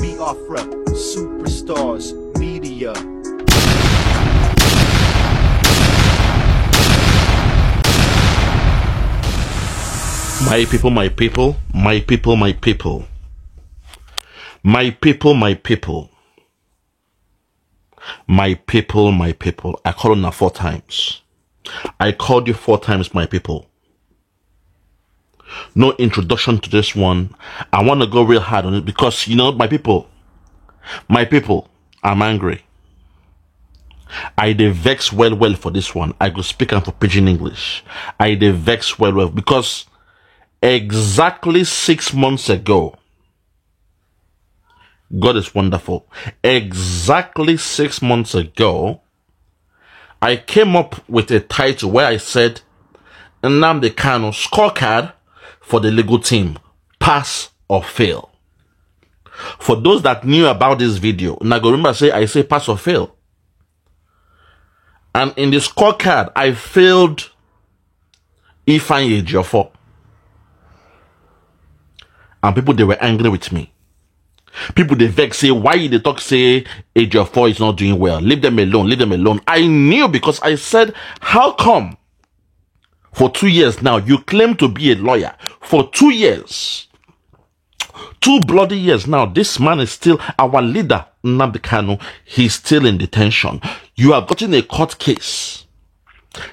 We are from Superstars Media. My people, my people, my people, my people. My people, my people. My people, my people. I called on her 4 times. I called you 4 times, my people. No introduction to this one. I want to go real hard on it because, you know, my people, I'm angry. I dey vex well for this one. I go speak for pidgin English. I dey vex well because exactly 6 months ago, God is wonderful. Exactly 6 months ago, I came up with a title where I said, Nnamdi Kanu scorecard for the legal team, pass or fail. For those that knew about this video, now go remember I say pass or fail. And in the scorecard, I failed Ifeanyi Ejiofor. And people, they were angry with me. People, they vex, say, why they talk, say, Ejiofor is not doing well. Leave them alone, leave them alone. I knew because I said, how come for 2 years now, you claim to be a lawyer? For 2 years, 2 bloody years now, this man is still our leader, Nnamdi Kanu. He's still in detention. You have gotten a court case.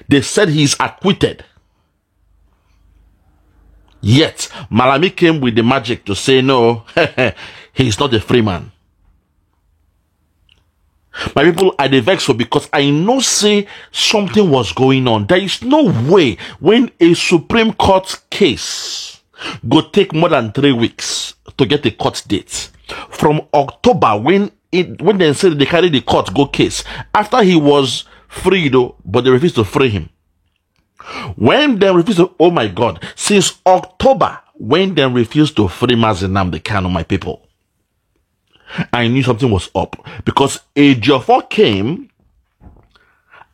They said he's acquitted. Yet, Malami came with the magic to say, no, he's not a free man. My people, I dey vex because I know say something was going on. There is no way when a Supreme Court case go take more than 3 weeks to get a court date. From October, when they said they carried the court go case, after he was freed, but they refused to free him. When they refused to, oh my God, since October, when they refused to free Mazi Nnamdi Kanu, my people, I knew something was up because Ejiofor came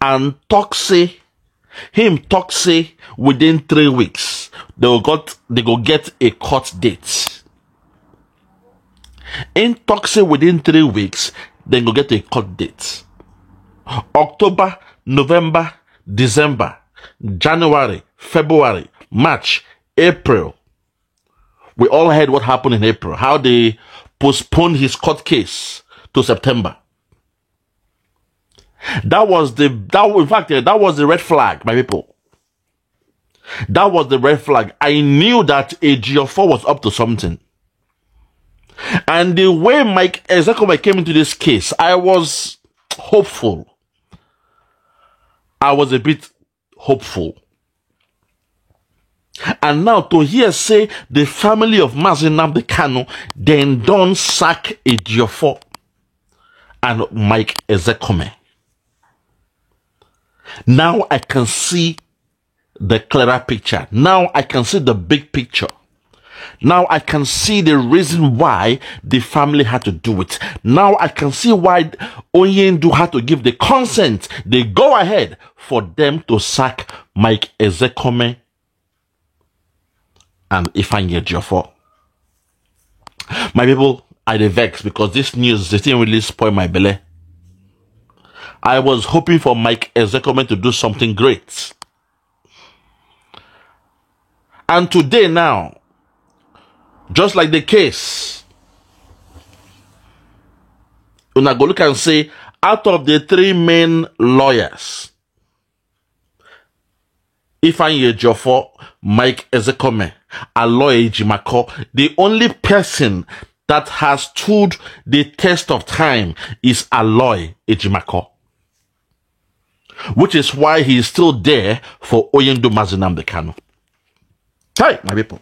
and talk say within 3 weeks they go get a court date. In talk say within 3 weeks they go get a court date. October, November, December, January, February, March, April. We all heard what happened in April, how they postponed his court case to September. That was the red flag, my people. That was the red flag. I knew that Ejiofor was up to something. And the way Mike Ezekweme came into this case, I was hopeful. I was a bit hopeful. And now to hear say the family of Mazi Nnamdi Kanu then don't sack Ejiofor and Mike Ezekweme. Now I can see the clearer picture. Now I can see the big picture. Now I can see the reason why the family had to do it. Now I can see why Onyendu had to give the consent, the go ahead for them to sack Mike Ezekweme and Ifeanyi Ejiofor. My people, I dey vex because this news, they didn't really spoil my belly. I was hoping for Mike Ezekweme to do something great. And today now, just like the case, una go look and say, out of the 3 main lawyers, Ifeanyi Ejiofor, Mike Ezekweme, Aloy Ejimakor, the only person that has stood the test of time is Aloy Ejimakor. Which is why he is still there for Oyendo Mazi Nnamdi Kanu. Hey, my people.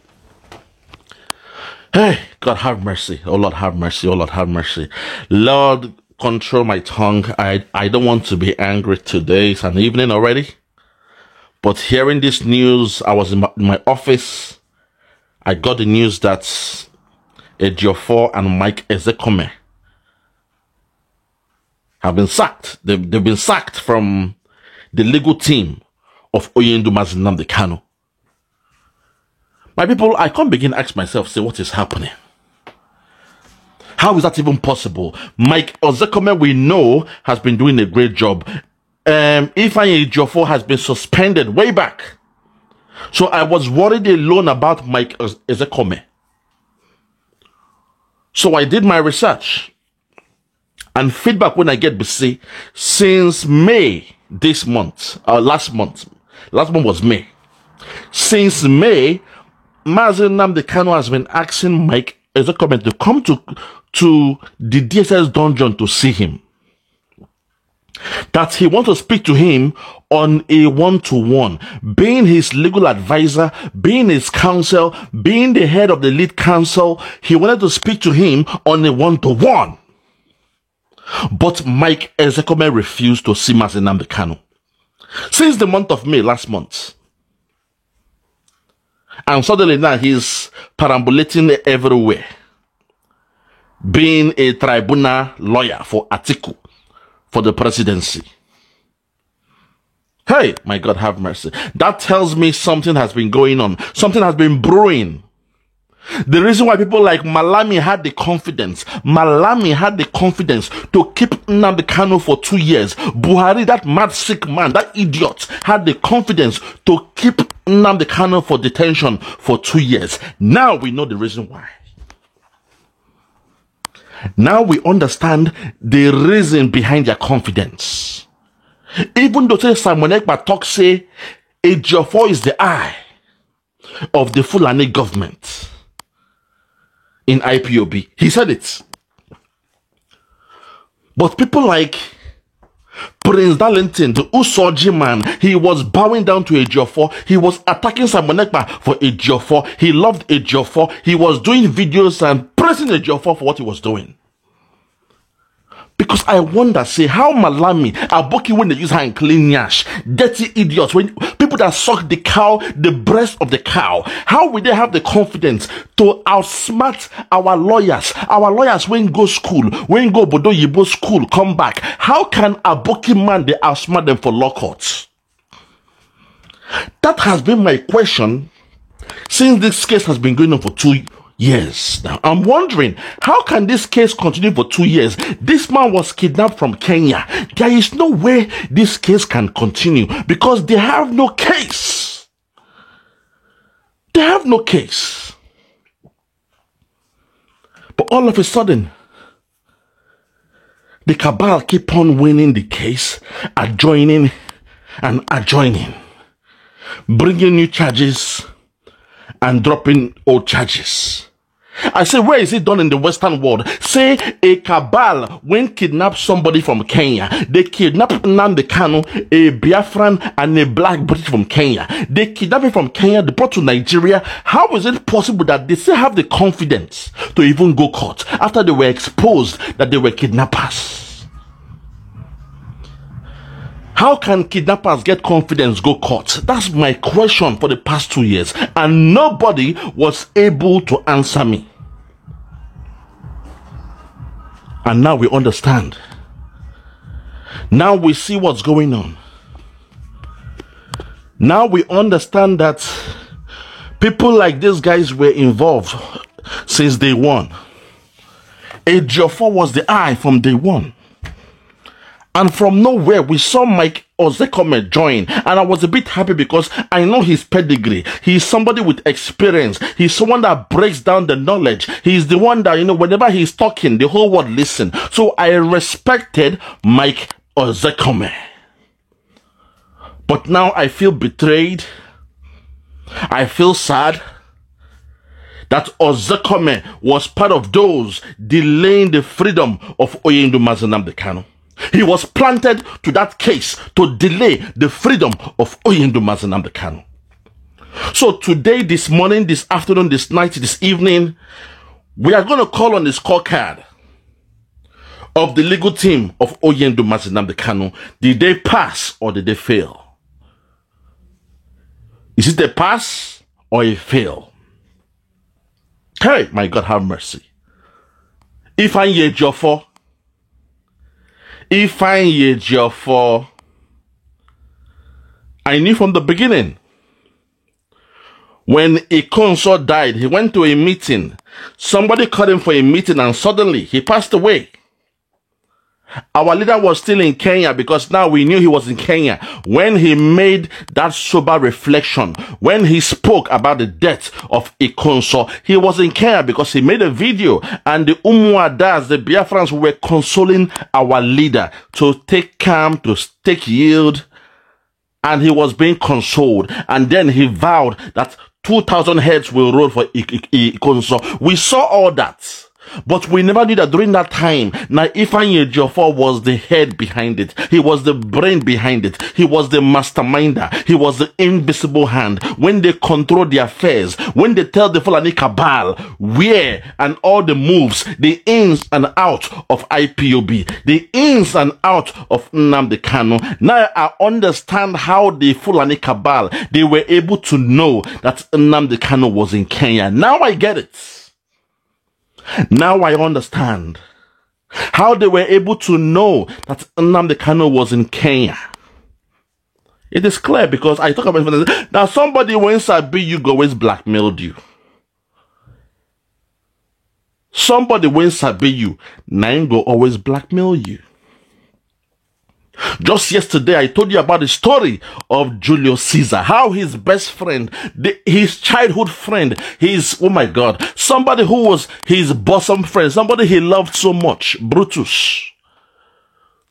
Hey, God have mercy. Oh Lord have mercy. Oh Lord have mercy. Lord, control my tongue. I don't want to be angry today. It's an evening already. But hearing this news, I was in my office. I got the news that Ejiofor and Mike Ezekweme have been sacked. They've been sacked from the legal team of Oyendo Mazi Nnamdi Kanu. My people, I can't begin to ask myself, say, what is happening? How is that even possible? Mike Ozekome, we know, has been doing a great job. Ifeanyi Ejiofor has been suspended way back. So I was worried alone about Mike Ozekome. So I did my research. And feedback when I get busy, since May this month, last month was May. Since May, Mazi Nnamdi Kanu has been asking Mike Ozekome to come to the DSS dungeon to see him. That he wants to speak to him on a one-to-one, being his legal advisor, being his counsel, being the head of the lead counsel. He wanted to speak to him on a one-to-one. But Mike Ozekome refused to see Mazi Nnamdi Kanu since the month of May last month. And suddenly now he's perambulating everywhere, being a tribunal lawyer for Atiku, for the presidency. Hey, my God, have mercy. That tells me something has been going on. Something has been brewing. The reason why people like Malami had the confidence to keep Nnamdi Kanu for 2 years. Buhari, that mad sick man, that idiot, had the confidence to keep Nnamdi Kanu for detention for 2 years. Now we know the reason why. Now we understand the reason behind their confidence. Even though Simon Ekpa talk say Ejiofor is the eye of the Fulani government in IPOB. He said it. But people like Prince Darlington, the Usoji man, he was bowing down to Ejiofor. He was attacking Simon Ekpa for Ejiofor. He loved Ejiofor. He was doing videos and praising Ejiofor for what he was doing. Because I wonder, say, how Malami, Aboki, when they use her and clean yash, dirty idiots, when people that suck the cow, the breast of the cow, how will they have the confidence to outsmart our lawyers? Our lawyers, when go school, when go Bodo Yibo school, come back. How can Aboki man, they outsmart them for law courts? That has been my question since this case has been going on for 2 years now. I'm wondering, how can this case continue for 2 years? This man was kidnapped from Kenya. There is no way this case can continue because they have no case. They have no case. But all of a sudden, the cabal keep on winning the case, adjoining and adjoining, bringing new charges and dropping old charges. I say, where is it done in the Western world? Say a cabal when kidnap somebody from Kenya. They kidnap Nnamdi Kanu, a Biafran and a black British from Kenya. They kidnap him from Kenya, they brought to Nigeria. How is it possible that they still have the confidence to even go court after they were exposed that they were kidnappers? How can kidnappers get confidence go court? That's my question for the past 2 years. And nobody was able to answer me. And now we understand. Now we see what's going on. Now we understand that people like these guys were involved since day one. Ejiofor was the eye from day one. And from nowhere, we saw Mike Ozekome join. And I was a bit happy because I know his pedigree. He's somebody with experience. He's someone that breaks down the knowledge. He's the one that, whenever he's talking, the whole world listen. So I respected Mike Ozekome. But now I feel betrayed. I feel sad that Ozekome was part of those delaying the freedom of Oyindu Mazi Nnamdi Kanu. He was planted to that case to delay the freedom of Oyindu Mazi Nnamdi Kanu. So today, this morning, this afternoon, this night, this evening, we are going to call on the scorecard of the legal team of Oyindu Mazi Nnamdi Kanu. Did they pass or did they fail? Is it a pass or a fail? Hey, my God, have mercy. Ifeanyi Ejiofor, I knew from the beginning When Ikonso died, he went to a meeting. Somebody called him for a meeting and suddenly he passed away. Our leader was still in Kenya because now we knew he was in Kenya. When he made that sober reflection, when he spoke about the death of Ikonso, he was in Kenya because he made a video and the Umuadas, the Biafrans, were consoling our leader to take calm, to take yield, and he was being consoled. And then he vowed that 2,000 heads will roll for Ikonso. We saw all that. But we never knew that during that time, Ifeanyi Ejiofor was the head behind it. He was the brain behind it. He was the masterminder. He was the invisible hand. When they control the affairs, when they tell the Fulani cabal where and all the moves, the ins and out of IPOB, the ins and out of Nnamdi Kanu. Now I understand how the Fulani cabal, they were able to know that Nnamdi Kanu was in Kenya. Now I get it. Now I understand how they were able to know that Nnamdi Kanu was in Kenya. It is clear because I talk about it. Now somebody when Sabi you go always blackmailed you. Somebody when Sabi you, Nine go always blackmail you. Just yesterday, I told you about the story of Julius Caesar, how his best friend, his childhood friend, oh my God, somebody who was his bosom friend, somebody he loved so much, Brutus,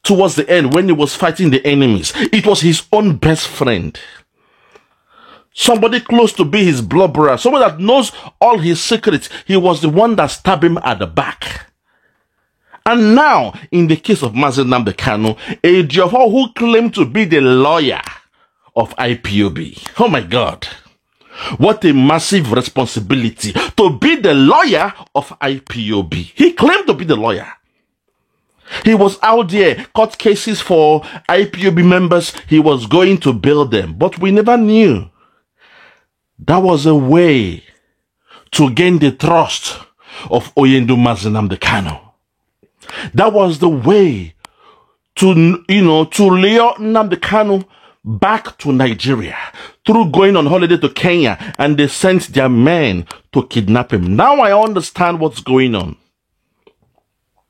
towards the end, when he was fighting the enemies, it was his own best friend. Somebody close to be his blood brother, somebody that knows all his secrets. He was the one that stabbed him at the back. And now, in the case of Mazi Nnamdi Kanu, Ejiofor who claimed to be the lawyer of IPOB. Oh my God. What a massive responsibility to be the lawyer of IPOB. He claimed to be the lawyer. He was out there, court cases for IPOB members. He was going to bail them. But we never knew. That was a way to gain the trust of Oyendo Mazi Nnamdi Kanu. That was the way to lure Nnamdi Kanu back to Nigeria through going on holiday to Kenya, and they sent their men to kidnap him. Now I understand what's going on.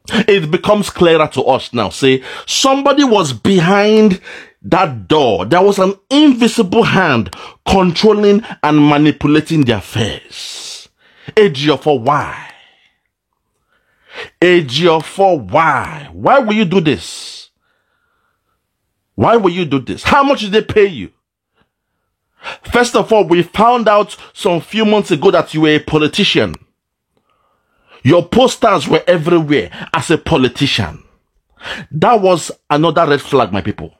It becomes clearer to us now. Say, somebody was behind that door. There was an invisible hand controlling and manipulating their affairs. Ejiofor, why? Ejiofor, why? Why will you do this? Why will you do this? How much did they pay you? First of all, we found out some few months ago that you were a politician. Your posters were everywhere as a politician. That was another red flag, my people.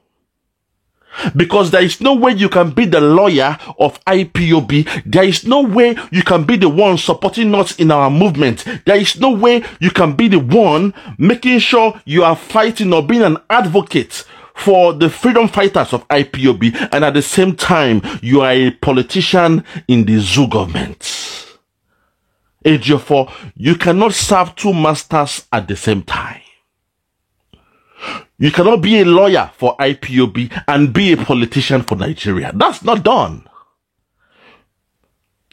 Because there is no way you can be the lawyer of IPOB. There is no way you can be the one supporting us in our movement. There is no way you can be the one making sure you are fighting or being an advocate for the freedom fighters of IPOB, and at the same time, you are a politician in the zoo government. Ejiofor, you cannot serve two masters at the same time. You cannot be a lawyer for IPOB and be a politician for Nigeria. That's not done.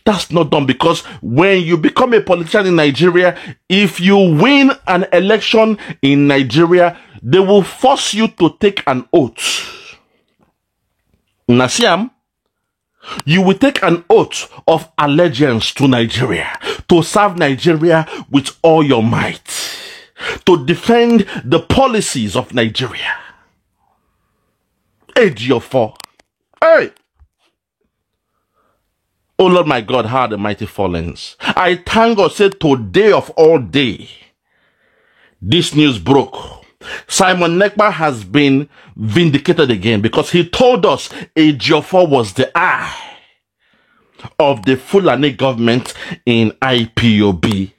That's not done, because when you become a politician in Nigeria, if you win an election in Nigeria, they will force you to take an oath. Nasiam, you will take an oath of allegiance to Nigeria, to serve Nigeria with all your might, to defend the policies of Nigeria. Ejiofor. Hey! Oh Lord my God, how the mighty fallens. I thank God, said today of all day, this news broke. Simon Ekpa has been vindicated again, because he told us Ejiofor was the eye of the Fulani government in IPOB.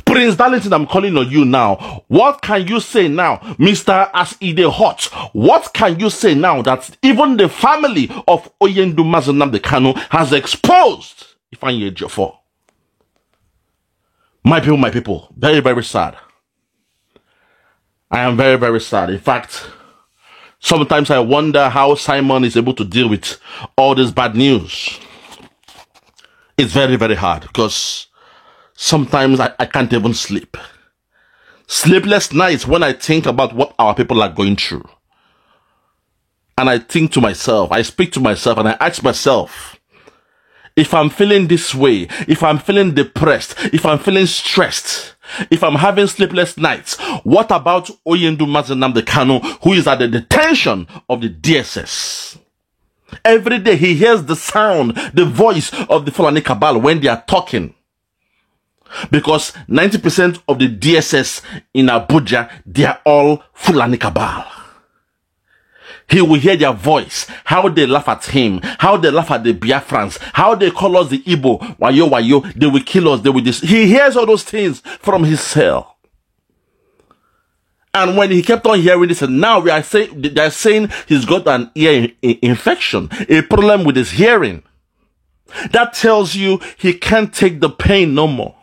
Prince Darlington, I'm calling on you now. What can you say now, Mr. As-Ide Hot? What can you say now that even the family of Oyendo Mazi Nnamdi Kanu has exposed Ifeanyi Ejiofor? My people, very, very sad. I am very, very sad. In fact, sometimes I wonder how Simon is able to deal with all this bad news. It's very, very hard because sometimes I can't even sleep. Sleepless nights when I think about what our people are going through. And I think to myself, I speak to myself and I ask myself, if I'm feeling this way, if I'm feeling depressed, if I'm feeling stressed, if I'm having sleepless nights, what about Oyendu Mazi Nnamdi Kanu, who is at the detention of the DSS? Every day he hears the sound, the voice of the Fulani cabal when they are talking. Because 90% of the DSS in Abuja, they are all Fulani cabal. He will hear their voice, how they laugh at him, how they laugh at the Biafrans, how they call us the Igbo, wayo wayo, they will kill us, they will this. He hears all those things from his cell. And when he kept on hearing this, and now they're saying he's got an ear infection, a problem with his hearing. That tells you he can't take the pain no more.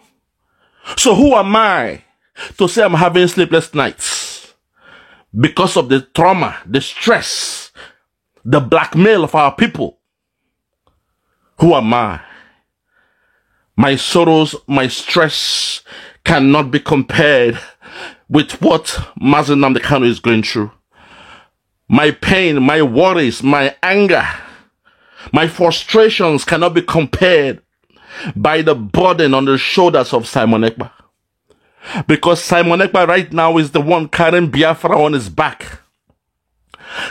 So who am I to say I'm having sleepless nights? Because of the trauma, the stress, the blackmail of our people. Who am I? My sorrows, my stress cannot be compared with what Mazi Nnamdi Kanu is going through. My pain, my worries, my anger, my frustrations cannot be compared by the burden on the shoulders of Simon Ekpa. Because Simon Ekpa right now is the one carrying Biafra on his back.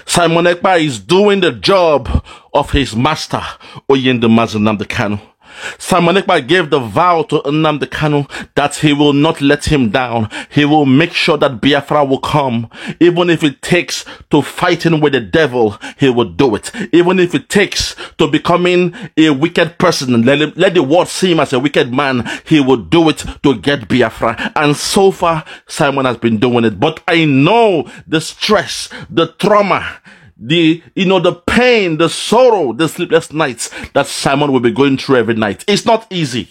Simon Ekpa is doing the job of his master, Oyendu Mazi Nnamdi Kanu. Simon Ekpa gave the vow to Nnamdi Kanu that he will not let him down. He will make sure that Biafra will come. Even if it takes to fighting with the devil, he will do it. Even if it takes to becoming a wicked person, let the world see him as a wicked man, he will do it to get Biafra. And so far, Simon has been doing it. But I know the stress, the trauma, the pain, the sorrow, the sleepless nights that Simon will be going through every night. It's not easy.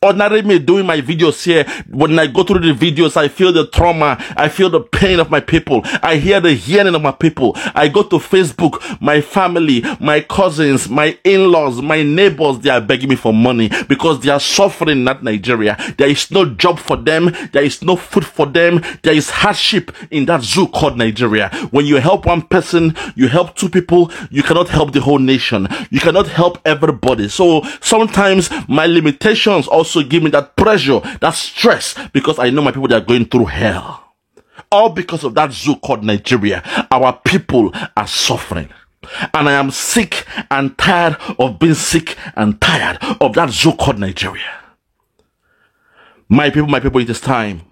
Ordinary me doing my videos here, when I go through the videos, I feel the trauma, I feel the pain of my people, I hear the yearning of my people. I go to Facebook, my family, my cousins, my in-laws, my neighbors, they are begging me for money because they are suffering in that Nigeria. There is no job for them, there is no food for them, there is hardship in that zoo called Nigeria. When you help one person, you help two people, you cannot help the whole nation. You cannot help everybody. So sometimes my limitations also give me that pressure, that stress, because I know my people, they are going through hell. All because of that zoo called Nigeria. Our people are suffering. And I am sick and tired of being sick and tired of that zoo called Nigeria. My people, it is time.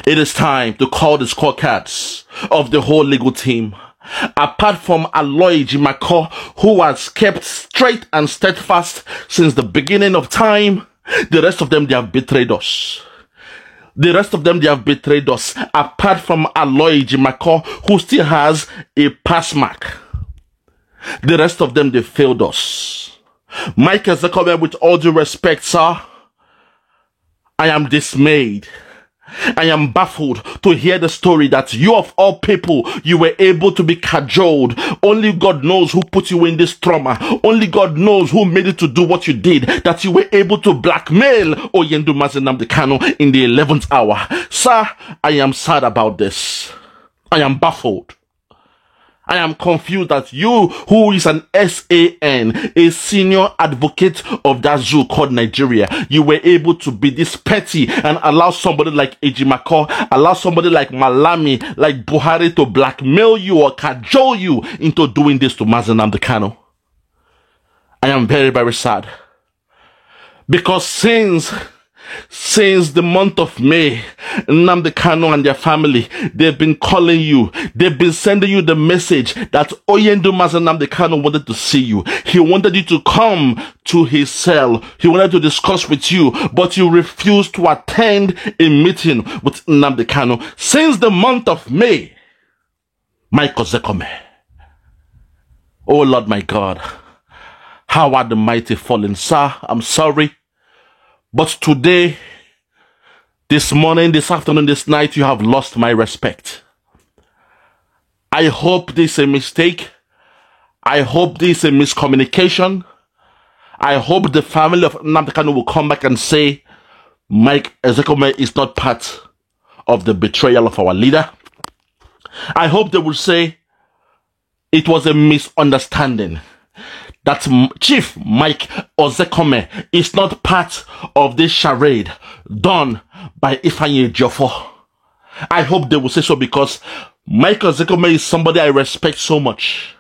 It is time to call the scorecards of the whole legal team. Apart from Aloy Ejimakor, who has kept straight and steadfast since the beginning of time, the rest of them, they have betrayed us. The rest of them, they have betrayed us. Apart from Aloy Ejimakor, who still has a pass mark. The rest of them, they failed us. Mike Ezekweme, with all due respect, sir, I am dismayed. I am baffled to hear the story that you of all people, you were able to be cajoled. Only God knows who put you in this trauma. Only God knows who made it to do what you did, that you were able to blackmail Oyendu Mazi Nnamdi Kanu in the 11th hour. Sir, I am sad about this. I am baffled. I am confused that you, who is an SAN, a senior advocate of that zoo called Nigeria, you were able to be this petty and allow somebody like Ejimakor, allow somebody like Malami, like Buhari to blackmail you or cajole you into doing this to Mazi Nnamdi Kanu. I am very, very sad. Because since the month of May, Nnamdi Kanu and their family, they've been calling you. They've been sending you the message that Oyendu Mazi Nnamdi Kanu wanted to see you. He wanted you to come to his cell. He wanted to discuss with you, but you refused to attend a meeting with Nnamdi Kanu. Since the month of May, Mike Ezekweme. Oh Lord my God, how are the mighty fallen? Sir, I'm sorry. But today, this morning, this afternoon, this night, you have lost my respect. I hope this is a mistake. I hope this is a miscommunication. I hope the family of Nnamdi Kanu will come back and say Mike Ezekweme is not part of the betrayal of our leader. I hope they will say it was a misunderstanding, that Chief Mike Ezekweme is not part of this charade done by Ifeanyi Ejiofor. I hope they will say so, because Mike Ezekweme is somebody I respect so much.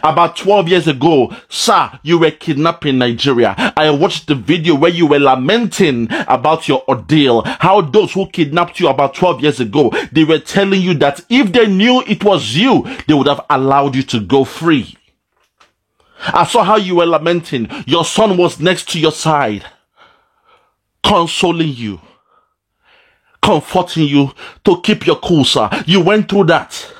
About 12 years ago, sir, you were kidnapped in Nigeria. I watched the video where you were lamenting about your ordeal, how those who kidnapped you about 12 years ago, they were telling you that if they knew it was you, they would have allowed you to go free. I saw how you were lamenting. Your son was next to your side, consoling you, comforting you to keep your cool, sir. You went through that.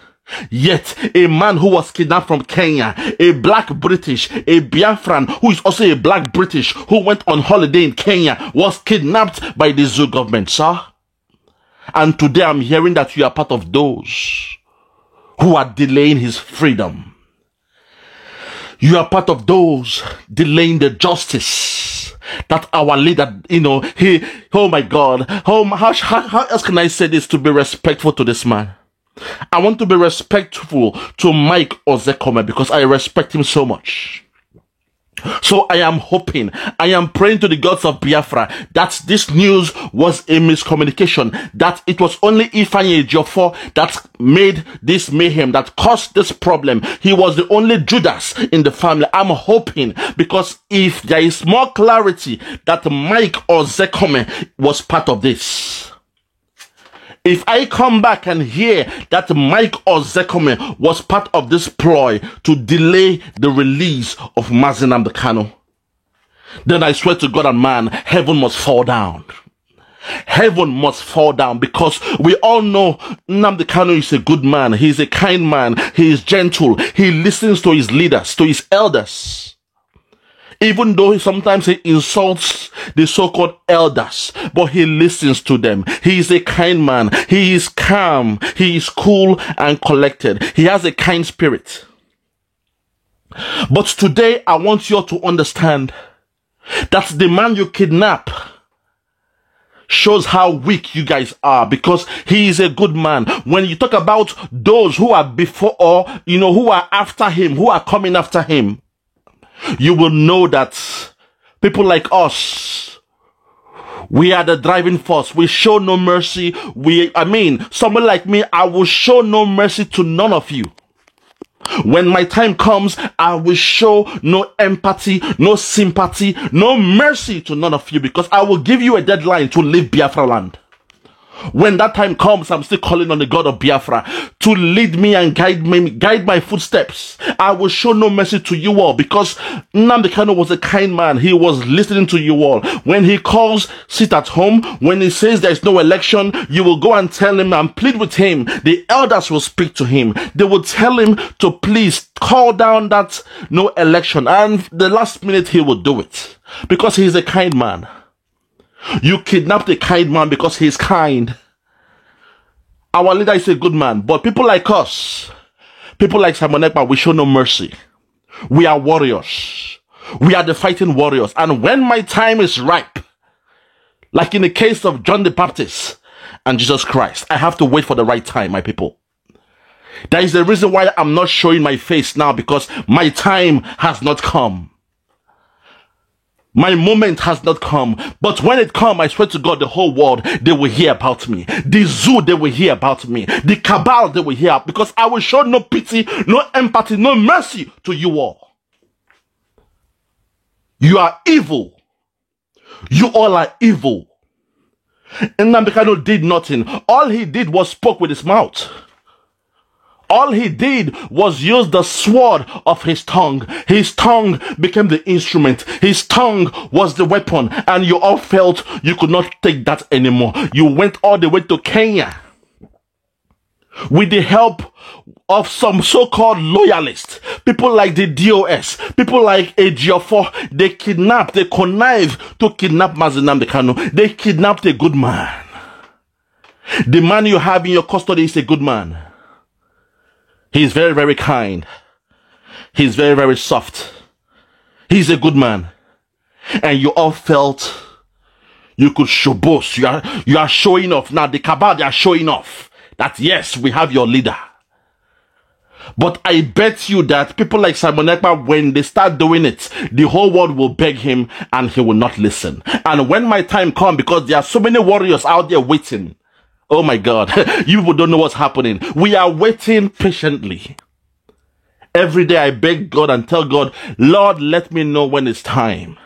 Yet, a man who was kidnapped from Kenya, a black British, a Biafran who is also a black British who went on holiday in Kenya, was kidnapped by the zoo government, sir. And today I'm hearing that you are part of those who are delaying his freedom. You are part of those delaying the justice that our leader, oh my God, how else can I say this to be respectful to this man? I want to be respectful to Mike Ezekweme because I respect him so much. So I am hoping, I am praying to the gods of Biafra that this news was a miscommunication, that it was only Ifeanyi Ejiofor that made this mayhem, that caused this problem. He was the only Judas in the family. I'm hoping, because if there is more clarity that Mike Ezekweme was part of this, if I come back and hear that Mike Ezekweme was part of this ploy to delay the release of Mazi Nnamdi Kanu, then I swear to God and man, heaven must fall down. Heaven must fall down, because we all know Nnamdi Kanu is a good man. He is a kind man. He is gentle. He listens to his leaders, to his elders. Even though sometimes he insults the so-called elders, but he listens to them. He is a kind man. He is calm. He is cool and collected. He has a kind spirit. But today, I want you all to understand that the man you kidnap shows how weak you guys are, because he is a good man. When you talk about those who are before, or, who are after him, who are coming after him, you will know that people like us, we are the driving force. We show no mercy. Someone like me, I will show no mercy to none of you. When my time comes, I will show no empathy, no sympathy, no mercy to none of you, because I will give you a deadline to leave Biafra land. When that time comes, I'm still calling on the God of Biafra to lead me and guide my footsteps. I will show no mercy to you all, because Nnamdi Kanu was a kind man. He was listening to you all. When he calls, sit at home. When he says there's no election, you will go and tell him and plead with him. The elders will speak to him. They will tell him to please call down that no election. And the last minute he will do it, because he is a kind man. You kidnapped a kind man because he's kind. Our leader is a good man. But people like us, people like Simon Ekpa, we show no mercy. We are warriors. We are the fighting warriors. And when my time is ripe, like in the case of John the Baptist and Jesus Christ, I have to wait for the right time, my people. That is the reason why I'm not showing my face now, because my time has not come. My moment has not come. But when it comes, I swear to God, the whole world, they will hear about me. The zoo, they will hear about me. The cabal, they will hear, because I will show no pity, no empathy, no mercy to you all. You are evil. You all are evil. And Nnamdi Kanu did nothing. All he did was spoke with his mouth. All he did was use the sword of his tongue. His tongue became the instrument. His tongue was the weapon. And you all felt you could not take that anymore. You went all the way to Kenya with the help of some so-called loyalists. People like the DOS. People like Ejiofor. They kidnapped, they connived to kidnap Mazi Nnamdi Kanu. They kidnapped a good man. The man you have in your custody is a good man. He's very, very kind. He's very, very soft. He's a good man. and you all felt you could show boast. You are showing off. Now the cabal, they are showing off that yes, we have your leader. But I bet you that people like Simon Ekpa, when they start doing it, the whole world will beg him and he will not listen. And when my time comes, because there are so many warriors out there waiting, oh my God, you people don't know what's happening. We are waiting patiently. Every day I beg God and tell God, Lord, let me know when it's time.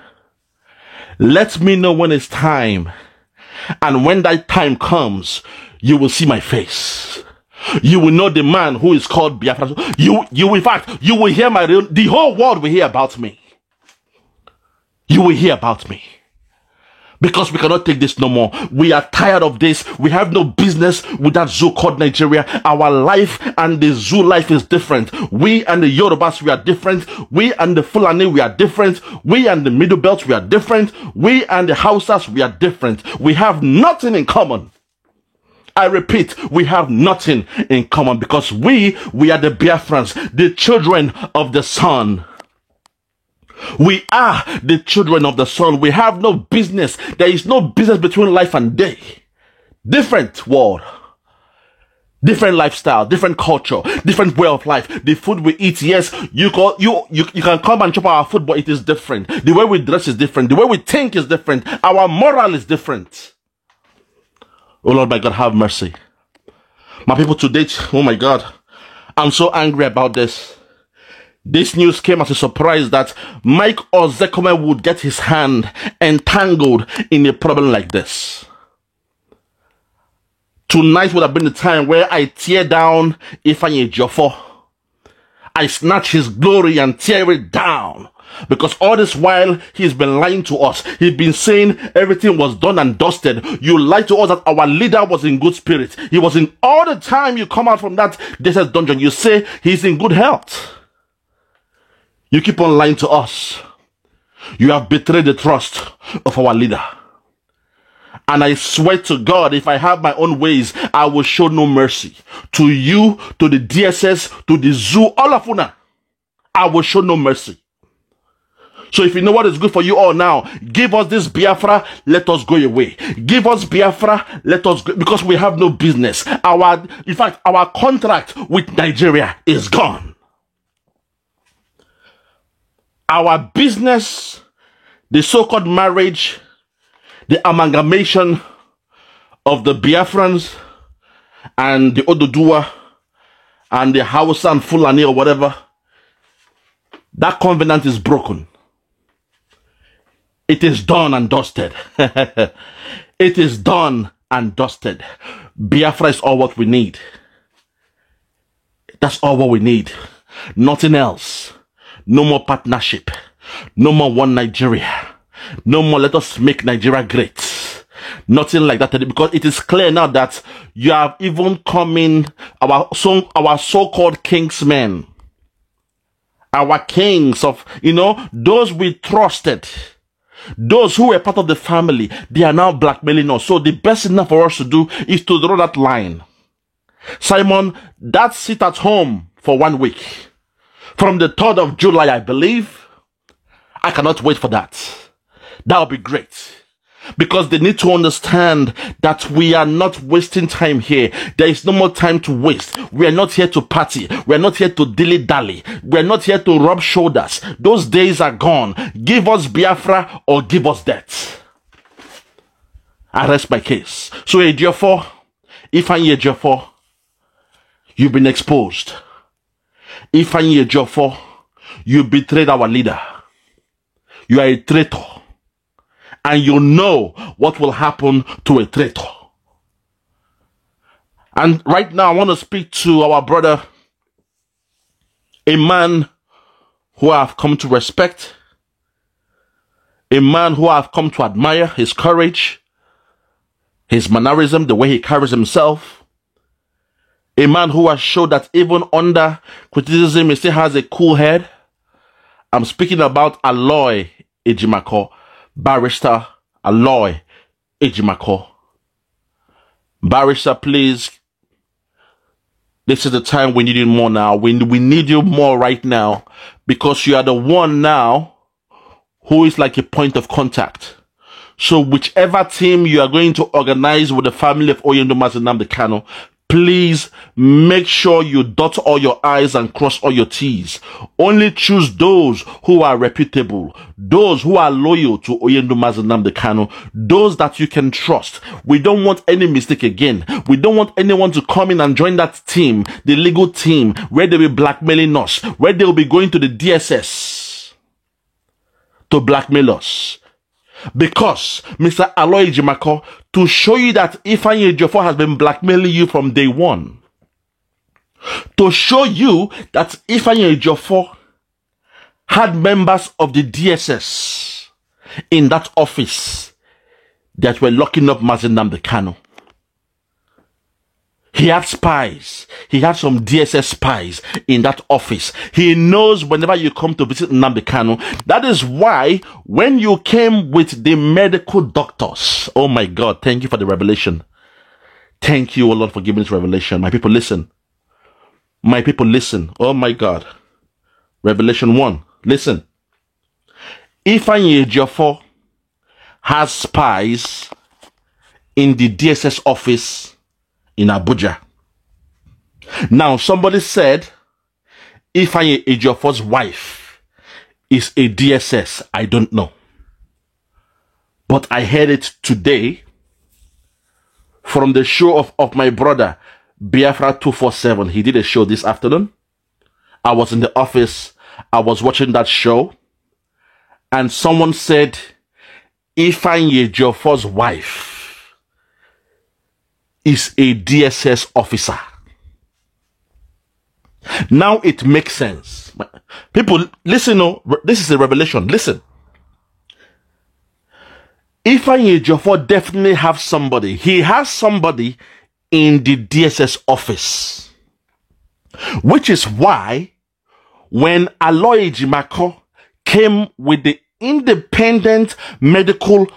Let me know when it's time. And when that time comes, you will see my face. You will know the man who is called Biafra. In fact, you will hear the whole world will hear about me. You will hear about me. Because we cannot take this no more. We are tired of this. We have no business with that zoo called Nigeria. Our life and the zoo life is different. We and the Yorubas, we are different. We and the Fulani, we are different. We and the Middle Belt, we are different. We and the Hausas, we are different. We have nothing in common. I repeat, we have nothing in common because we are the Biafrans, the children of the sun. We are the children of the sun. We have no business. There is no business between life and day. Different world. Different lifestyle, different culture, different way of life. The food we eat, yes, you can come and chop our food, but it is different. The way we dress is different. The way we think is different. Our moral is different. Oh Lord, my God, have mercy. My people today, oh my God, I'm so angry about this. This news came as a surprise that Mike Ozekome would get his hand entangled in a problem like this. Tonight would have been the time where I tear down Ifeanyi Ejiofor. I snatch his glory and tear it down. Because all this while, he's been lying to us. He's been saying everything was done and dusted. You lied to us that our leader was in good spirit. He was in all the time you come out from that desert dungeon. You say he's in good health. You keep on lying to us. You have betrayed the trust of our leader. And I swear to God, if I have my own ways, I will show no mercy. To you, to the DSS, to the zoo, all of Una. I will show no mercy. So if you know what is good for you all now, give us this Biafra, let us go away. Give us Biafra, let us go, because we have no business. In fact, our contract with Nigeria is gone. Our business, the so-called marriage, the amalgamation of the Biafrans and the Oduduwa and the Hausa and Fulani or whatever, that covenant is broken. It is done and dusted. It is done and dusted. Biafra is all what we need. That's all what we need. Nothing else. No more partnership. No more one Nigeria. No more let us make Nigeria great. Nothing like that. Because it is clear now that you have even come in our so-called kingsmen. Our kings of, those we trusted. Those who were part of the family, they are now blackmailing us. So the best thing for us to do is to draw that line. Simon, that's sit at home for 1 week. From the 3rd of July, I believe. I cannot wait for that. That will be great. Because they need to understand that we are not wasting time here. There is no more time to waste. We are not here to party. We are not here to dilly-dally. We are not here to rub shoulders. Those days are gone. Give us Biafra or give us death. I rest my case. So Ejiofor, Ifeanyi Ejiofor, you've been exposed. Ifeanyi Ejiofor, you betrayed our leader. You are a traitor. And you know what will happen to a traitor. And right now, I want to speak to our brother, a man who I have come to respect, a man who I have come to admire his courage, his mannerism, the way he carries himself, a man who has showed that even under criticism, he still has a cool head. I'm speaking about Aloy Ejimakor. Barrister Aloy Ejimakor. Barrister, please. This is the time we need you more now. We need you more right now because you are the one now who is like a point of contact. So whichever team you are going to organize with the family of Oyendo Mazi Nnamdi Kanu, please make sure you dot all your I's and cross all your T's. Only choose those who are reputable, those who are loyal to Oyendo Mazi Nnamdi Kanu, those that you can trust. We don't want any mistake again. We don't want anyone to come in and join that team, the legal team, where they'll be blackmailing us, where they'll be going to the DSS to blackmail us. Because Mr. Aloy Ejimakor, to show you that Ifeanyi Ejiofor has been blackmailing you from day one, to show you that Ifeanyi Ejiofor had members of the DSS in that office that were locking up Mazi Nnamdi Kanu. He had spies. He had some DSS spies in that office. He knows whenever you come to visit Nnamdi Kanu. That is why when you came with the medical doctors, oh my God, thank you for the revelation. Thank you, O Lord, for giving this revelation. My people, listen. My people, listen. Oh my God. Revelation 1. Listen. Ifeanyi Ejiofor has spies in the DSS office in Abuja. Now, somebody said Ifeanyi Ejiofor's wife is a DSS. I don't know. But I heard it today from the show of my brother, Biafra 247. He did a show this afternoon. I was in the office. I was watching that show. And someone said Ifeanyi Ejiofor's wife is a DSS officer. Now it makes sense. People, listen, this is a revelation. Listen. Ifeanyi Ejiofor definitely have somebody. He has somebody in the DSS office. Which is why when Aloy Ejimakor came with the independent medical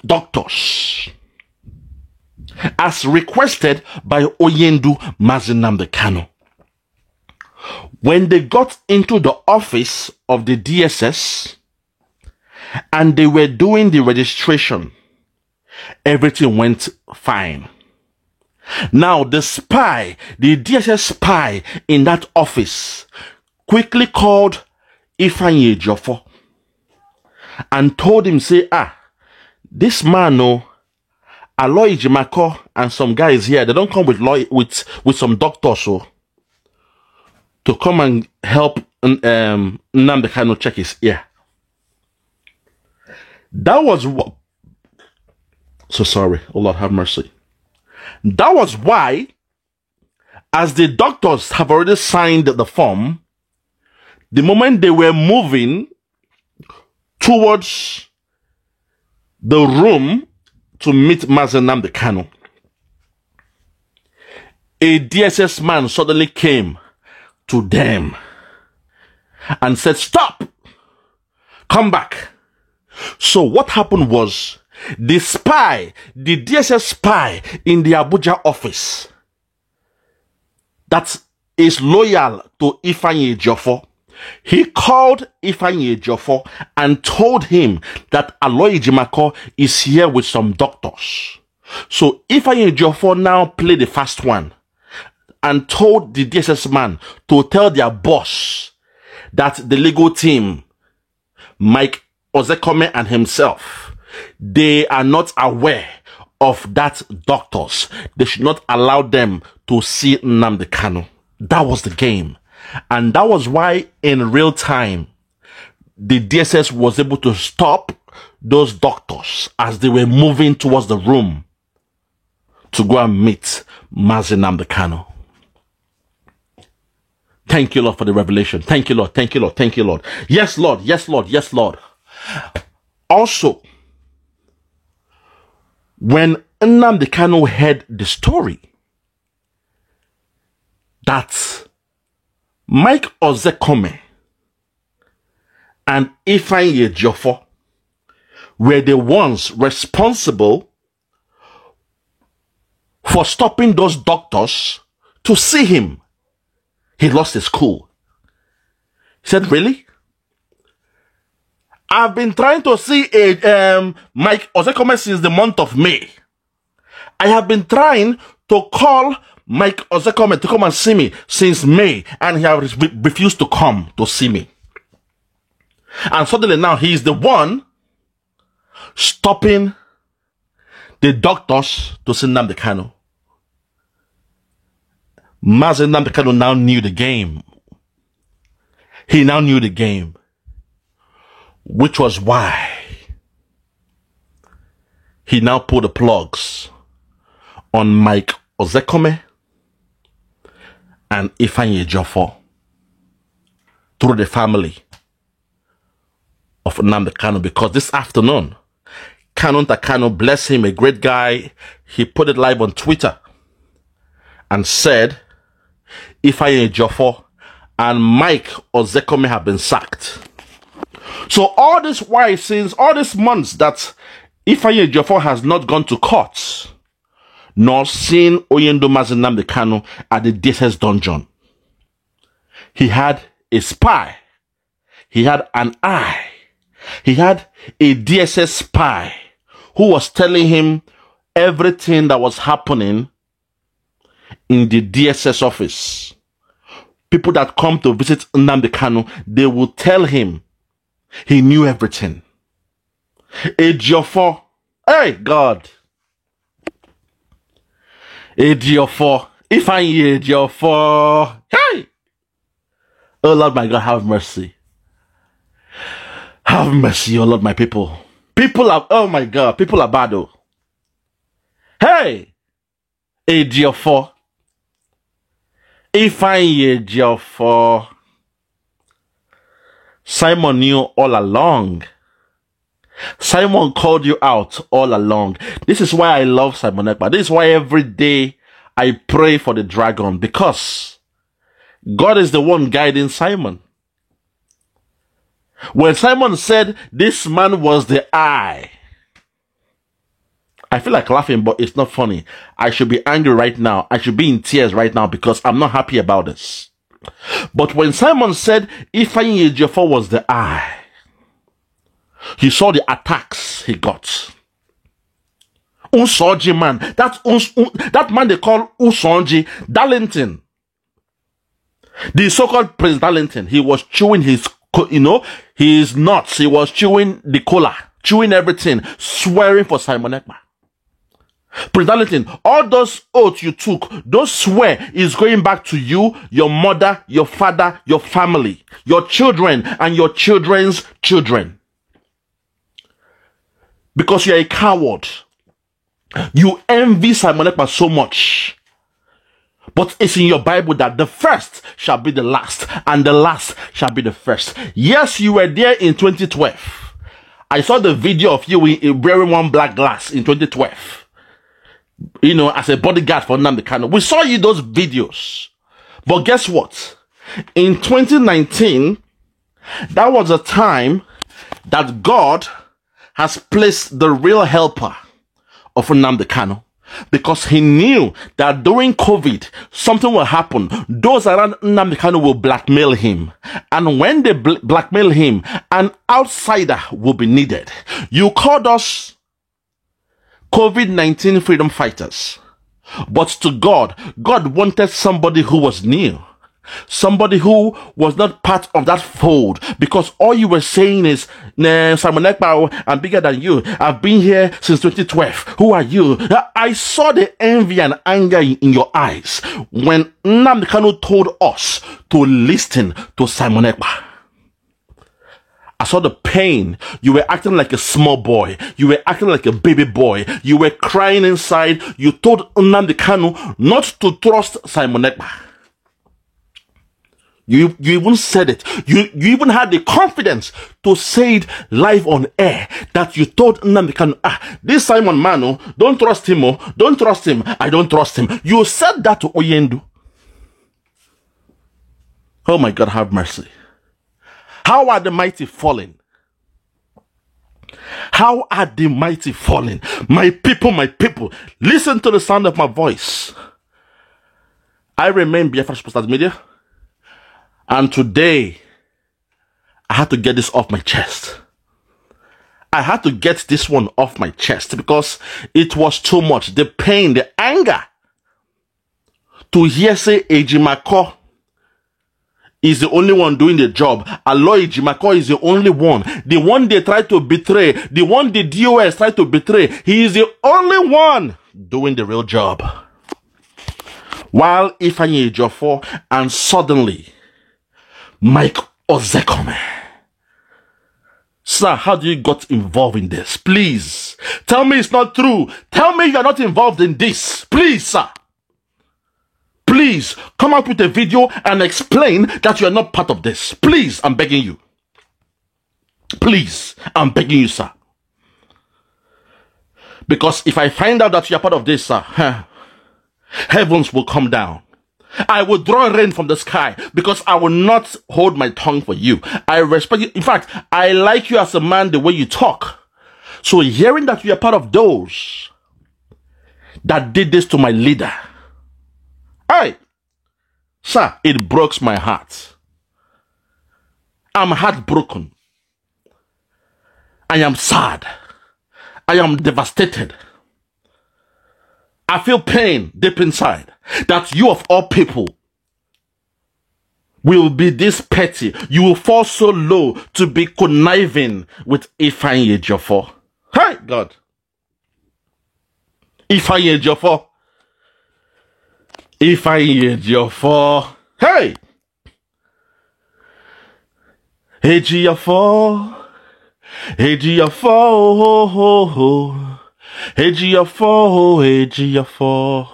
doctors, as requested by Oyendo Mazi Nnamdi Kanu, when they got into the office of the DSS and they were doing the registration, everything went fine. Now the spy, the DSS spy in that office, quickly called Ifeanyi Ejiofor and told him, say, this man, Aloy Ejimakor and some guys here, they don't come with some doctors to come and help Nnamdi Kanu check his ear. That was what. So sorry. Oh Lord, have mercy. That was why, as the doctors have already signed the form, the moment they were moving towards the room to meet Mazi Nnamdi Kanu, a DSS man suddenly came to them and said, stop, come back. So what happened was, the spy, the DSS spy in the Abuja office that is loyal to Ifeanyi Ejiofor, he called Ifeanyi Ejiofor and told him that Aloy Ejimakor is here with some doctors. So Ifeanyi Ejiofor now played the fast one and told the DSS man to tell their boss that the legal team, Mike Ozekome and himself, they are not aware of that doctors. They should not allow them to see Nnamdi Kanu. That was the game. And that was why in real time, the DSS was able to stop those doctors as they were moving towards the room to go and meet Mazi Nnamdi Kanu. Thank you, Lord, for the revelation. Thank you, Lord. Thank you, Lord. Thank you, Lord. Yes, Lord. Yes, Lord. Yes, Lord. Also, when Nnamdi Kanu heard the story that Mike Ozekome and Ifeanyi Ejiofor were the ones responsible for stopping those doctors to see him, he lost his cool. He said, really? I've been trying to see a Mike Ozekome since the month of May. I have been trying to call Mike Ozekome to come and see me since May, and he has refused to come to see me. And suddenly now he is the one stopping the doctors to see Nnamdi Kanu. Mazi Nnamdi Kanu now knew the game. He now knew the game, which was why he now pulled the plugs on Mike Ozekome and Ifeanyi Ejiofor through the family of Nnamdi Kanu, because this afternoon, Kanu, bless him, a great guy, he put it live on Twitter and said Ifeanyi Ejiofor and Mike Ozekome have been sacked. So all this while, since all these months that Ifeanyi Ejiofor has not gone to court, nor seen Oyendo Mazi Nnamdi Kanu at the DSS dungeon. He had a spy. He had an eye. He had a DSS spy who was telling him everything that was happening in the DSS office. People that come to visit Nnamdi Kanu, they will tell him he knew everything. Ejiofor, hey God, Ejiofor, Ifeanyi Ejiofor, hey, oh Lord my God, have mercy. Have mercy, oh Lord, my people. People are, oh my God, people are bad, oh. Hey, Ejiofor, Ifeanyi Ejiofor. Simon knew all along. Simon called you out all along. This is why I love Simon Ekpa. This is why every day I pray for the dragon, because God is the one guiding Simon. When Simon said this man was the eye, I feel like laughing, but it's not funny. I should be angry right now. I should be in tears right now because I'm not happy about this. But when Simon said Ifeanyi Ejiofor was the eye, he saw the attacks he got. Usonji man, that man they call Usonji, Darlington, the so-called Prince Darlington, he was chewing his, his nuts. He was chewing the cola, chewing everything, swearing for Simon Ekpa. Prince Darlington, all those oaths you took, those swear is going back to you, your mother, your father, your family, your children, and your children's children. Because you're a coward. You envy Simon Ekpa so much. But it's in your Bible that the first shall be the last, and the last shall be the first. Yes, you were there in 2012. I saw the video of you wearing one black glass in 2012. As a bodyguard for Nnamdi Kanu. We saw you those videos. But guess what? In 2019, that was a time that God has placed the real helper of Nnamdi Kanu, because he knew that during COVID, something will happen. Those around Nnamdi Kanu will blackmail him. And when they blackmail him, an outsider will be needed. You called us COVID-19 freedom fighters. But to God wanted somebody who was new. Somebody who was not part of that fold, because all you were saying is, nah, Simon Ekpa, I'm bigger than you. I've been here since 2012. Who are you? I saw the envy and anger in your eyes when Nnamdi Kanu told us to listen to Simon Ekpa. I saw the pain. You were acting like a small boy. You were acting like a baby boy. You were crying inside. You told Nnamdi Kanu not to trust Simon Ekpa. You even said it. You even had the confidence to say it live on air, that you told Nnamdi Kanu, this Simon man, don't trust him, don't trust him, I don't trust him. You said that to Oyendo. Oh my God, have mercy. How are the mighty falling? How are the mighty falling? My people, listen to the sound of my voice. I remain Biafra Superstars Media. And today, I had to get this off my chest. I had to get this one off my chest because it was too much. The pain, the anger to hear say Ejimako is the only one doing the job. Aloy Ejimako is the only one. The one they tried to betray, the one the DOS tried to betray, he is the only one doing the real job. While Ifeanyi Ejiofor and suddenly Mike Ozekome. Sir, how do you got involved in this? Please, tell me it's not true. Tell me you're not involved in this. Please, sir. Please, come out with a video and explain that you're not part of this. Please, I'm begging you. Please, I'm begging you, sir. Because if I find out that you're part of this, sir, heavens will come down. I will draw rain from the sky because I will not hold my tongue for you. I respect you. In fact, I like you as a man the way you talk. So hearing that you are part of those that did this to my leader, hey, sir, it breaks my heart. I'm heartbroken. I am sad. I am devastated. I feel pain deep inside that you of all people will be this petty. You will fall so low to be conniving with Ifeanyi Ejiofor. Hey, God. Ifeanyi Ejiofor. Ifeanyi Ejiofor. Hey. Ejiofor. Ejiofor. Oh, oh, oh. Ejiofor, Ejiofor.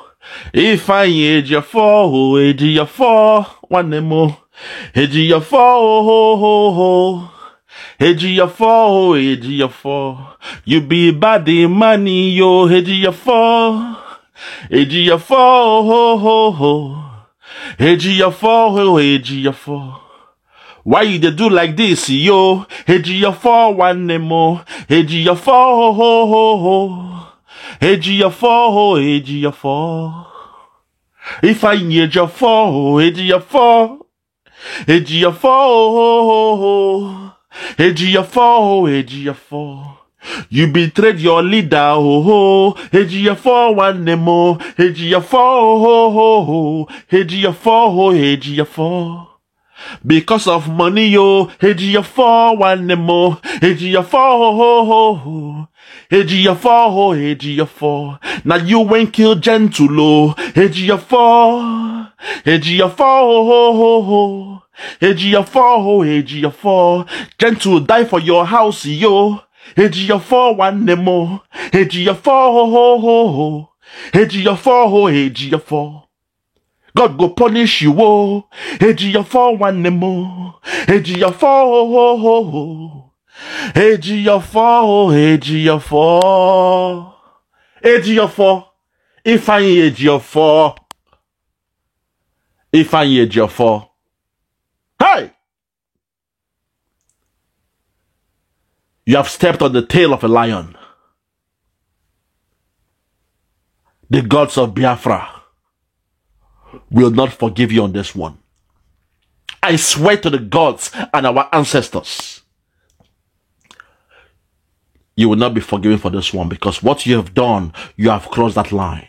Ifeanyi Ejiofor, Ejiofor. One more. Ejiofor, oh, Ejiofor, Ejiofor. You be body money, yo, Ejiofor. Ejiofor, oh, Ejiofor, Ejiofor. Why you dey do like this, yo? Ejiofor, one more. Ejiofor, oh, Ejiofor, Ejiofor. Ifeanyi Ejiofor, Ejiofor. Ejiofor, oh, Ejiofor, Ejiofor. You betrayed your leader, oh, Ejiofor, one more. Ejiofor, oh, Ejiofor, Ejiofor. Because of money, yo, Ejiofor, one more. Ejiofor, Ejiofor, Ejiofor. Now you went kill Gentle, Ejiofor, Ejiofor, Ejiofor, Ejiofor. Gentle die for your house, yo. Ejiofor, one more. Ejiofor, Ejiofor, Ejiofor. God go punish you, oh. Ejiofor, one more. Ejiofor, Ejiofor, Ejiofor. Ejiofor. Ifeanyi Ejiofor. Ifeanyi Ejiofor. Hey! You have stepped on the tail of a lion. The gods of Biafra will not forgive you on this one. I swear to the gods and our ancestors, you will not be forgiven for this one, because what you have done, you have crossed that line.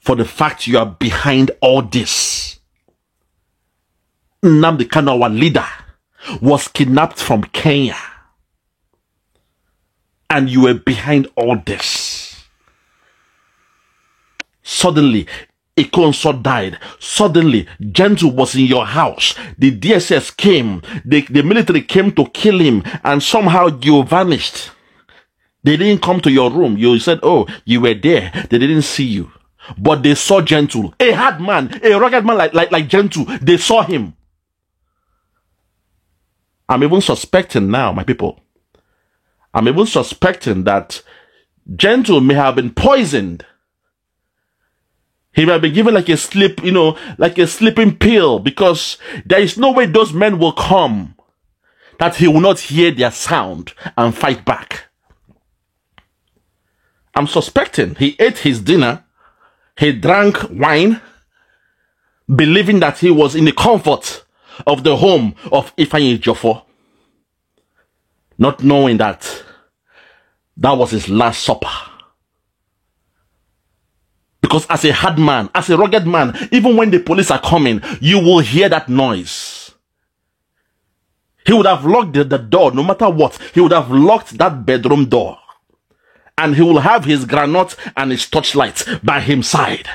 For the fact you are behind all this. Nnamdi Kanu, our leader, was kidnapped from Kenya, and you were behind all this. Suddenly, Ikonso died. Suddenly, Gentle was in your house. The DSS came. The military came to kill him, and somehow you vanished. They didn't come to your room. You said, oh, you were there. They didn't see you. But they saw Gentle. A hard man, a rugged man like Gentle. They saw him. I'm even suspecting now, my people. I'm even suspecting that Gentle may have been poisoned. He might be given like a sleep, like a sleeping pill, because there is no way those men will come that he will not hear their sound and fight back. I'm suspecting he ate his dinner, he drank wine, believing that he was in the comfort of the home of Ifeanyi Ejiofor. not knowing that that was his last supper. Because as a hard man, as a rugged man, even when the police are coming, you will hear that noise. He would have locked the door, no matter what. He would have locked that bedroom door. And he will have his granite and his torchlight by his side.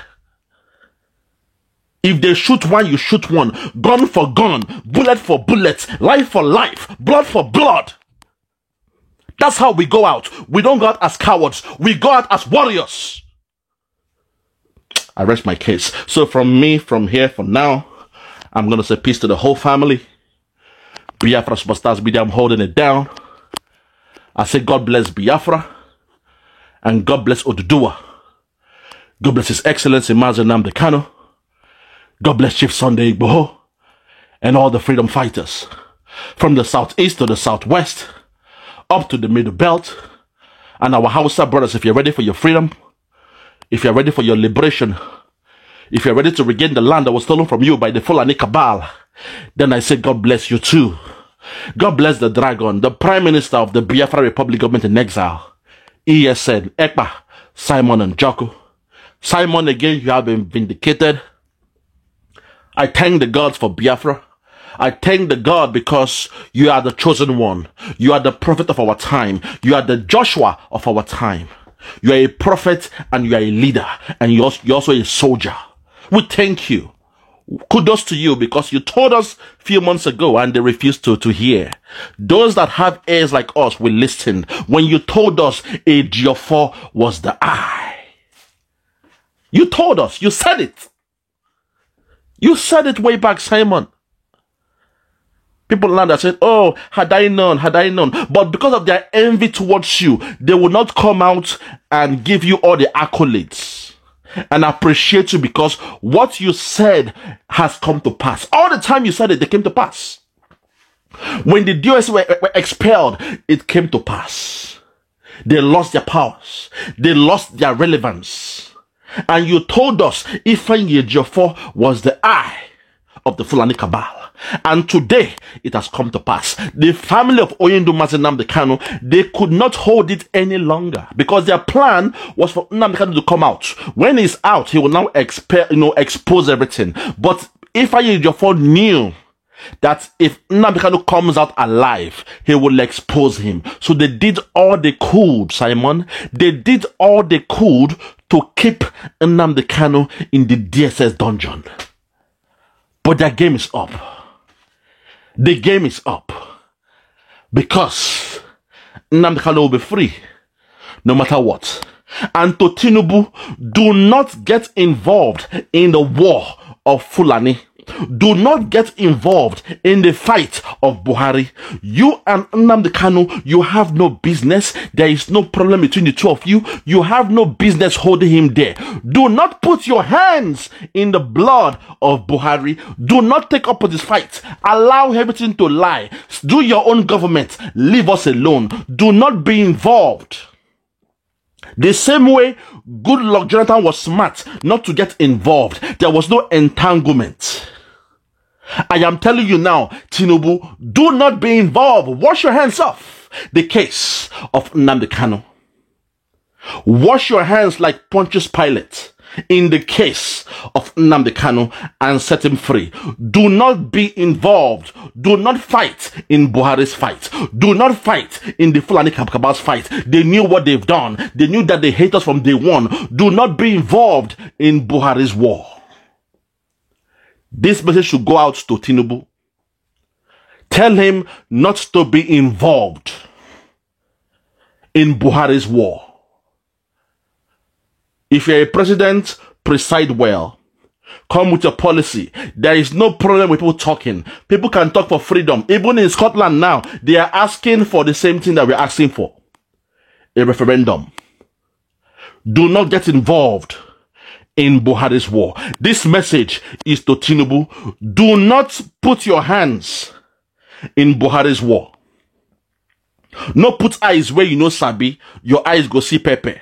If they shoot one, you shoot one. Gun for gun, bullet for bullet, life for life, blood for blood. That's how we go out. We don't go out as cowards. We go out as warriors. I rest my case. So from me, from here, for now, I'm going to say peace to the whole family. Biafra Superstars Media, I'm holding it down. I say God bless Biafra. And God bless Oduduwa. God bless His Excellency Mazi Nnamdi Kanu. God bless Chief Sunday Igboho. And all the freedom fighters. From the southeast to the southwest. Up to the middle belt. And our Hausa brothers, if you're ready for your freedom. If you're ready for your liberation. If you're ready to regain the land that was stolen from you by the Fulani cabal. Then I say God bless you too. God bless the dragon, the Prime Minister of the Biafra Republic government in exile. ESN, Ekpa, Simon and Joko. Simon, again, you have been vindicated. I thank the gods for Biafra. I thank the God because you are the chosen one. You are the prophet of our time. You are the Joshua of our time. You are a prophet and you are a leader. And you're also a soldier. We thank you. Kudos to you because you told us a few months ago and they refused to hear. Those that have ears like us will listen. When you told us Ejiofor was the eye. You told us. You said it. You said it way back, Simon. People now that said, oh, had I known. But because of their envy towards you, they will not come out and give you all the accolades. And appreciate you because what you said has come to pass. All the time you said it, they came to pass. When the DOS were expelled, it came to pass. They lost their powers. They lost their relevance. And you told us Ifeanyi Ejiofor was the eye of the Fulani cabal. And today, it has come to pass. The family of Oyindu Mazi Nnamdi Kanu, they could not hold it any longer because their plan was for Nnamdi Kanu to come out. When he's out, he will now expose everything. But Ifeanyi Ejiofor knew that if Nnamdi Kanu comes out alive, he will expose him. So they did all they could, Simon. They did all they could to keep Nnamdi Kanu in the DSS dungeon. But their game is up. The game is up. Because Nnamdi Kanu will be free. No matter what. And to Tinubu, do not get involved in the war of Fulani. Do not get involved in the fight of Buhari. You and Nnamdi Kanu, you have no business. There is no problem between the two of you. You have no business holding him there. Do not put your hands in the blood of Buhari. Do not take up this fight. Allow everything to lie. Do your own government. Leave us alone. Do not be involved. The same way Goodluck Jonathan was smart not to get involved. There was no entanglement. I am telling you now, Tinubu, do not be involved. Wash your hands off the case of Nnamdi Kanu. Wash your hands like Pontius Pilate in the case of Nnamdi Kanu and set him free. Do not be involved. Do not fight in Buhari's fight. Do not fight in the Fulani cabal's fight. They knew what they've done. They knew that they hate us from day one. Do not be involved in Buhari's war. This message should go out to Tinubu. Tell him not to be involved in Buhari's war. If you're a president, preside well. Come with your policy. There is no problem with people talking. People can talk for freedom. Even in Scotland now, they are asking for the same thing that we're asking for. A referendum. Do not get involved in Buhari's war. This message is to Tinubu. Do not put your hands in Buhari's war. No put eyes where you know Sabi. Your eyes go see Pepe.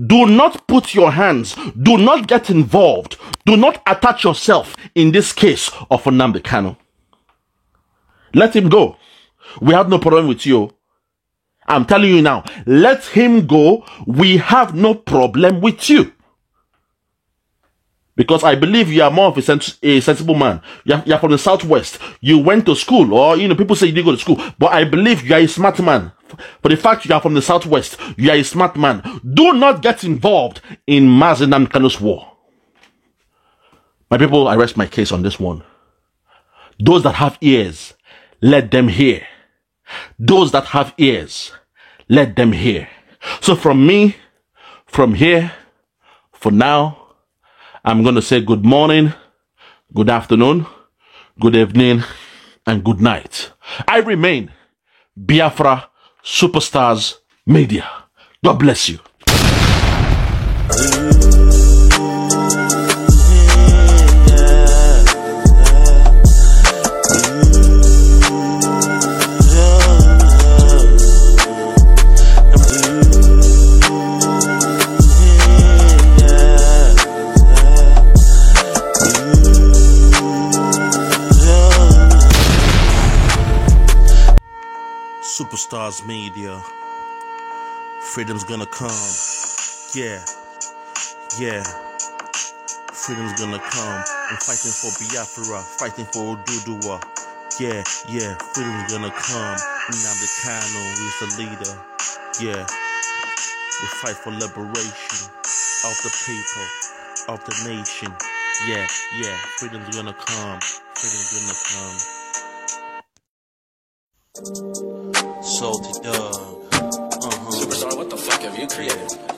Do not put your hands. Do not get involved. Do not attach yourself in this case of Nnamdi Kanu. Let him go. We have no problem with you. I'm telling you now, let him go. We have no problem with you. Because I believe you are more of a sensible man. You're from the Southwest. You went to school, or, people say you didn't go to school. But I believe you are a smart man. For the fact you are from the Southwest, you are a smart man. Do not get involved in Mazi Nnamdi Kanu's war. My people, I rest my case on this one. Those that have ears, let them hear. Those that have ears, let them hear. So from me, from here, for now, I'm going to say good morning, good afternoon, good evening, and good night. I remain Biafra Superstars Media. God bless you. Superstars Media. Freedom's gonna come. Yeah. Freedom's gonna come. I'm fighting for Biafra, fighting for Oduduwa. Yeah. Freedom's gonna come. Nnamdi Kanu is the leader. Yeah. We fight for liberation of the people, of the nation. Yeah. Freedom's gonna come. Freedom's gonna come. Salty Dog. Superstar, what the fuck have you created?